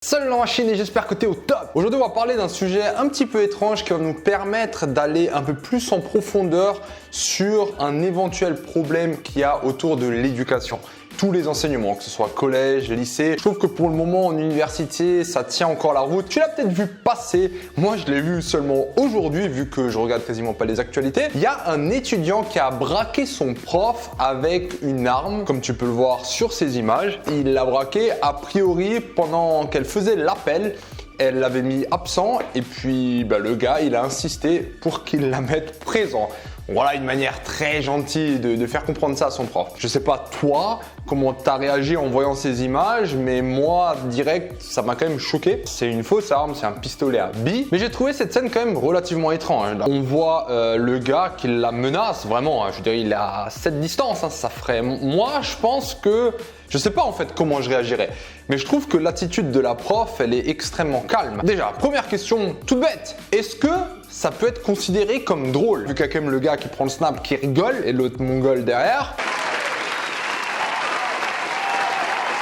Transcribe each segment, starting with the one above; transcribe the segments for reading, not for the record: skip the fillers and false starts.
Salut la machine et j'espère que tu es au top. Aujourd'hui on va parler d'un sujet un petit peu étrange qui va nous permettre d'aller un peu plus en profondeur sur un éventuel problème qu'il y a autour de l'éducation. Tous les enseignements, que ce soit collège, lycée. Je trouve que pour le moment en université, ça tient encore la route. Tu l'as peut-être vu passer. Moi, je l'ai vu seulement aujourd'hui, vu que je regarde quasiment pas les actualités. Il y a un étudiant qui a braqué son prof avec une arme, comme tu peux le voir sur ces images. Il l'a braqué a priori pendant qu'elle faisait l'appel. Elle l'avait mis absent et puis le gars, il a insisté pour qu'il la mette présent. Voilà une manière très gentille de faire comprendre ça à son prof. Je sais pas toi, comment tu as réagi en voyant ces images, mais moi, direct, ça m'a quand même choqué. C'est une fausse arme, c'est un pistolet à billes. Mais j'ai trouvé cette scène quand même relativement étrange. On voit le gars qui la menace, vraiment, je veux dire, il est à cette distance, ça ferait... Moi, je pense que... Je sais pas en fait comment je réagirais, mais je trouve que l'attitude de la prof, elle est extrêmement calme. Déjà, première question toute bête, est-ce que ça peut être considéré comme drôle? Vu qu'il y a quand même le gars qui prend le snap qui rigole et l'autre mongol derrière.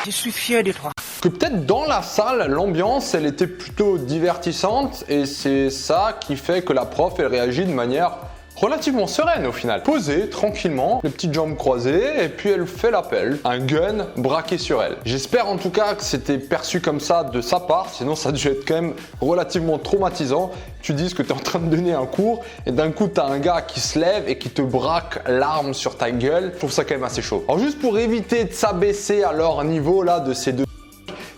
Je suis fier de toi. Que peut-être dans la salle, l'ambiance, elle était plutôt divertissante et c'est ça qui fait que la prof, elle réagit de manière relativement sereine au final. Posée, tranquillement, les petites jambes croisées et puis elle fait l'appel. Un gun braqué sur elle. J'espère en tout cas que c'était perçu comme ça de sa part, sinon ça a dû être quand même relativement traumatisant. Tu dis que tu es en train de donner un cours et d'un coup tu as un gars qui se lève et qui te braque l'arme sur ta gueule. Je trouve ça quand même assez chaud. Alors juste pour éviter de s'abaisser à leur niveau là de ces deux,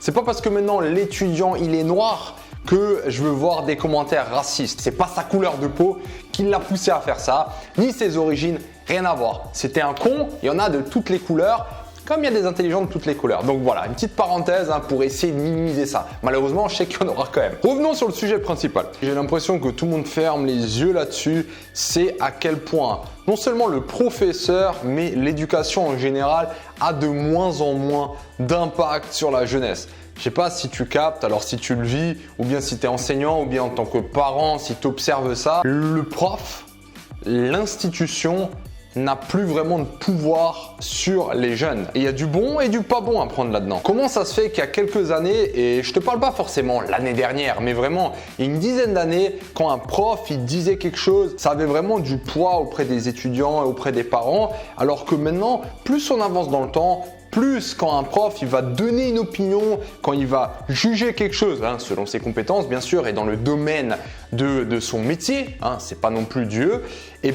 c'est pas parce que maintenant l'étudiant il est noir que je veux voir des commentaires racistes. C'est pas sa couleur de peau qui l'a poussé à faire ça, ni ses origines, rien à voir. C'était un con, il y en a de toutes les couleurs, comme il y a des intelligents de toutes les couleurs. Donc voilà, une petite parenthèse pour essayer de minimiser ça. Malheureusement, je sais qu'il y en aura quand même. Revenons sur le sujet principal. J'ai l'impression que tout le monde ferme les yeux là-dessus. C'est à quel point non seulement le professeur, mais l'éducation en général a de moins en moins d'impact sur la jeunesse. Je sais pas si tu captes, alors si tu le vis, ou bien si tu es enseignant, ou bien en tant que parent, si tu observes ça, le prof, l'institution n'a plus vraiment de pouvoir sur les jeunes. Et il y a du bon et du pas bon à prendre là-dedans. Comment ça se fait qu'il y a quelques années, et je te parle pas forcément l'année dernière, mais vraiment il y a une dizaine d'années, quand un prof il disait quelque chose, ça avait vraiment du poids auprès des étudiants et auprès des parents, alors que maintenant, plus on avance dans le temps, plus quand un prof il va donner une opinion, quand il va juger quelque chose, selon ses compétences bien sûr et dans le domaine de son métier, c'est pas non plus Dieu, et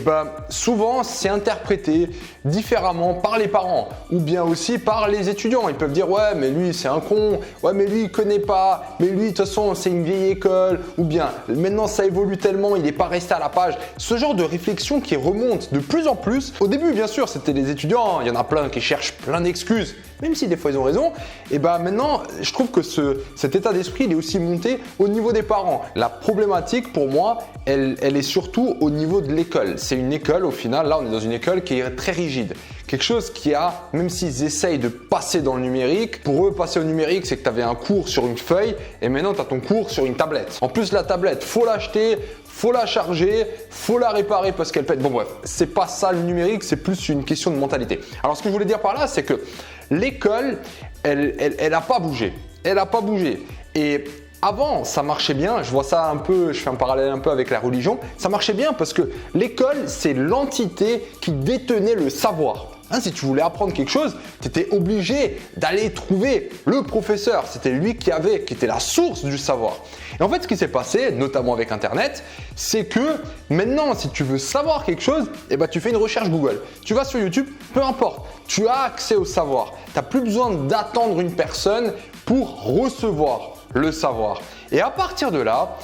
souvent c'est interprété différemment par les parents ou bien aussi par les étudiants. Ils peuvent dire ouais mais lui c'est un con, ouais mais lui il connaît pas, mais lui de toute façon c'est une vieille école, ou bien maintenant ça évolue tellement il n'est pas resté à la page. Ce genre de réflexion qui remonte de plus en plus. Au début bien sûr c'était les étudiants, il y en a plein qui cherchent plein d'excuses, même si des fois ils ont raison, et maintenant je trouve que cet état d'esprit il est aussi monté au niveau des parents. La problématique pour moi elle est surtout au niveau de l'école. C'est une école au final, là on est dans une école qui est très rigide. Quelque chose qui a, même s'ils essayent de passer dans le numérique, pour eux passer au numérique c'est que tu avais un cours sur une feuille et maintenant tu as ton cours sur une tablette. En plus la tablette, faut l'acheter, faut la charger, faut la réparer parce qu'elle pète. Bon bref, c'est pas ça le numérique, c'est plus une question de mentalité. Alors ce que je voulais dire par là c'est que l'école, elle a pas bougé. Elle a pas bougé. Et avant, ça marchait bien, je vois ça un peu, je fais un parallèle un peu avec la religion, ça marchait bien parce que l'école, c'est l'entité qui détenait le savoir. Si tu voulais apprendre quelque chose, tu étais obligé d'aller trouver le professeur. C'était lui qui était la source du savoir. Et en fait, ce qui s'est passé, notamment avec Internet, c'est que maintenant, si tu veux savoir quelque chose, tu fais une recherche Google. Tu vas sur YouTube, peu importe, tu as accès au savoir. Tu n'as plus besoin d'attendre une personne pour recevoir le savoir. Et à partir de là,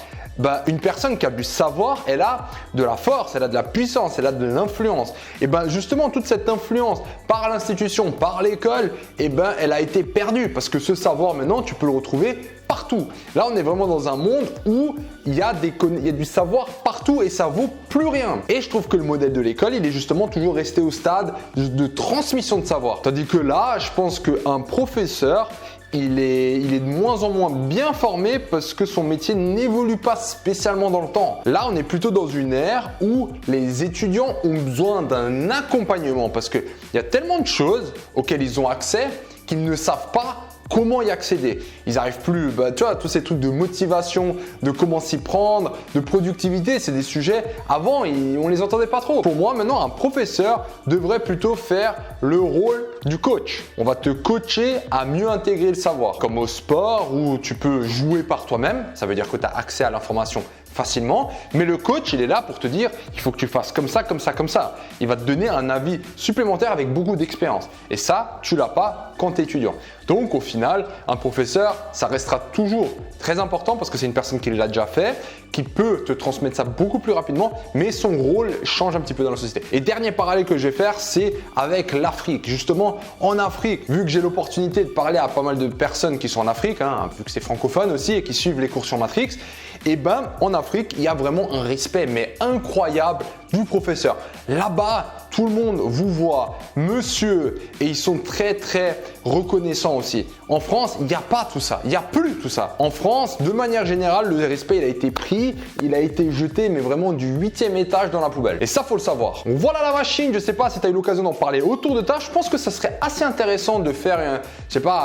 une personne qui a du savoir, elle a de la force, elle a de la puissance, elle a de l'influence. Et justement, toute cette influence par l'institution, par l'école, elle a été perdue parce que ce savoir maintenant, tu peux le retrouver partout. Là, on est vraiment dans un monde où il y a du savoir partout et ça vaut plus rien. Et je trouve que le modèle de l'école, il est justement toujours resté au stade de transmission de savoir. Tandis que là, je pense qu'un professeur, il est de moins en moins bien formé parce que son métier n'évolue pas spécialement dans le temps. Là, on est plutôt dans une ère où les étudiants ont besoin d'un accompagnement parce qu'il y a tellement de choses auxquelles ils ont accès qu'ils ne savent pas comment y accéder. Ils n'arrivent plus, tu vois, tous ces trucs de motivation, de comment s'y prendre, de productivité, c'est des sujets, avant, on les entendait pas trop. Pour moi, maintenant, un professeur devrait plutôt faire le rôle du coach. On va te coacher à mieux intégrer le savoir. Comme au sport où tu peux jouer par toi-même, ça veut dire que tu as accès à l'information facilement, mais le coach, il est là pour te dire, il faut que tu fasses comme ça, comme ça, comme ça. Il va te donner un avis supplémentaire avec beaucoup d'expérience. Et ça, tu l'as pas quand tu es étudiant. Donc, au final, un professeur, ça restera toujours très important parce que c'est une personne qui l'a déjà fait, qui peut te transmettre ça beaucoup plus rapidement, mais son rôle change un petit peu dans la société. Et dernier parallèle que je vais faire, c'est avec l'Afrique. Justement, en Afrique, vu que j'ai l'opportunité de parler à pas mal de personnes qui sont en Afrique, vu que c'est francophone aussi et qui suivent les cours sur Matrix, et ben en Afrique, il y a vraiment un respect mais incroyable du professeur. Là-bas, tout le monde vous voit, monsieur, et ils sont très très reconnaissants aussi. En France, il n'y a pas tout ça, il n'y a plus tout ça. En France, de manière générale, le respect, il a été pris, il a été jeté, mais vraiment du 8e étage dans la poubelle. Et ça, faut le savoir. Donc voilà la machine, je sais pas si tu as eu l'occasion d'en parler autour de toi. Je pense que ça serait assez intéressant de faire,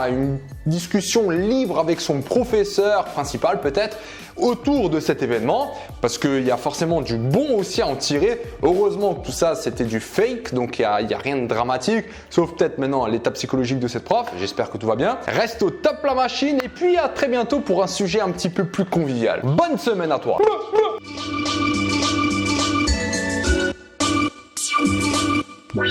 une discussion libre avec son professeur principal peut-être autour de cet événement parce qu'il y a forcément du bon aussi à en tirer. Heureusement que tout ça c'était du fake, donc il n'y a rien de dramatique, sauf peut-être maintenant l'état psychologique de cette prof. J'espère que tout va bien. Reste au top la machine et puis à très bientôt pour un sujet un petit peu plus convivial. Bonne semaine à toi. Oui.